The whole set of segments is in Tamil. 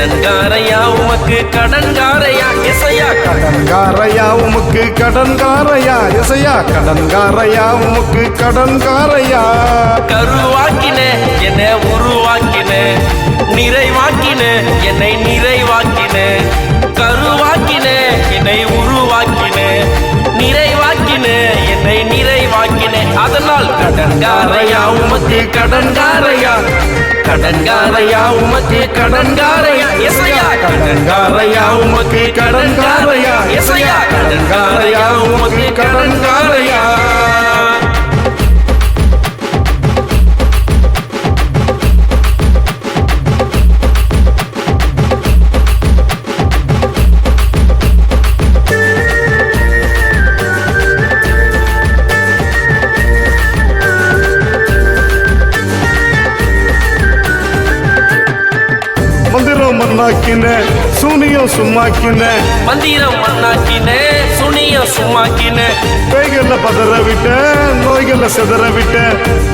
கடன்காரையா உமக்கு கடன்காரையா இசையா கடன்காரையா உமக்கு கடன்காரையா இசையா கடன்காரையா உமக்கு கடன்காரையா கருவாக்கின என்னை உருவாக்கின நிறைவாக்கின என்னை நிறைவாக்கின கருவாக்கின என்னை உருவாக்கின நிறைவாக்கின என்னை நிறைவாக்கின அதனால் கடன்காரையா உமக்கு கடன்காரையா கடன்காரையா உமக்கு கடன்காரையா இசையா கடன்காரையா உமக்கு கடன்காரையா இசையா கடன்காரையா உமக்கு கடன்காரையா மந்திரம் மண்ணாக்கின சூனியம் சும்மாக்கின மந்திரம் மண்ணாக்கின சுனியம் சும்மாக்கின பேய்களை பதற விட்ட நோய்களை சிதற விட்ட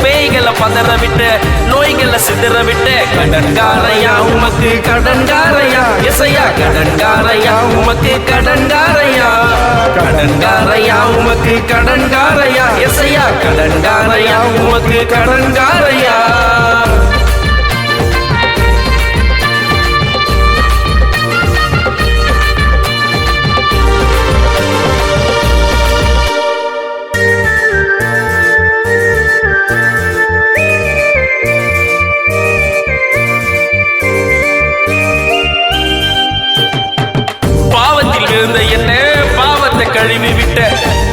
பேய்களை பதற விட்ட நோய்களை சிதற விட்ட கடன்காரையா உமக்கு கடன்காரையா இசையா கடன்காரையா உமக்கு கடன்காரையா கடன்காரையா உமக்கு கடன்காரையா இசையா கடன்காரையா உமக்கு கடன்காரையா விழுந்த என்ன பாவத்தை கழுவி விட்ட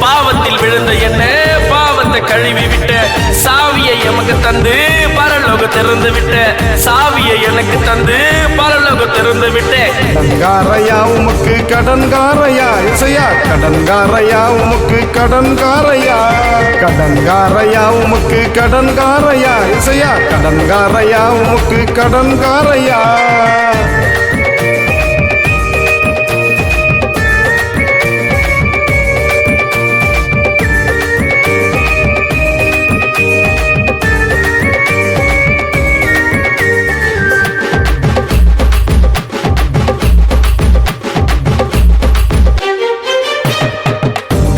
பாவத்தில் விழுந்த என்ன பாவத்தை கழுவி விட்ட சாவியை எமக்கு தந்து பரலோக திறந்து விட்ட சாவியை எனக்கு தந்து பரலோக திறந்து விட்ட கடன்காரையா உமக்கு கடன்காரையா இசையா கடன்காரையா உமக்கு கடன்காரையா கடன்காரையா உமக்கு கடன்காரையா இசையா கடன்காரையா உமக்கு கடன்காரையா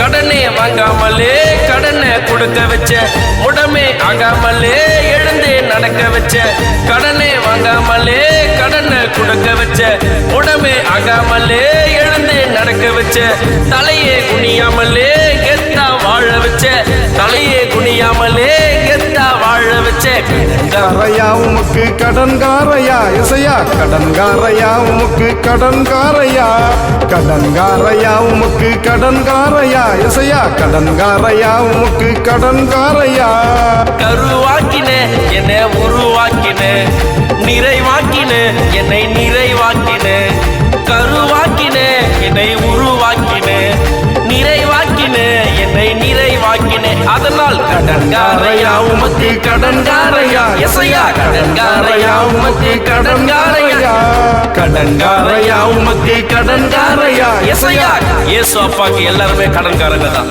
கடனே வாங்காமலே கடனை கொடுக்க வச்ச உடமே ஆகாமலே எழுந்தே நடக்க வச்ச கடனே வாங்காமலே கடனை கொடுக்க வச்ச உடமே ஆகாமலே எழுந்தே நடக்க வச்ச தலையே குனியாமலே கெத்தா வாழ வச்ச தலையே குனியாமலே கெத்தா வாழ வச்ச கடன்காரையா உமக்கு கடன்காரையா இசையா கடன்காரையா உமக்கு கடன்காரையா கடன்காரையா உமக்கு கடன்காரையா இசையா கடன்காரையா உமக்கு கடன்காரையா கருவாக்கின என்னை உருவாக்கின நிறைவாக்கின என்னை நிறைவாக்கின கருவாக்கின என்னை உருவாக்கின நிறைவாக்கின என்னை நிறைவாக்கின அதனால் கடன்காரையா உமக்கு கடன்காரையா இசையா கடன்காரையா உமக்கு கடன்காரையா கடன்காரையா உமக்கு கடன்காரையா இசையா இயேசு அப்பாக்கு எல்லாருமே கடன்காரங்க தான்.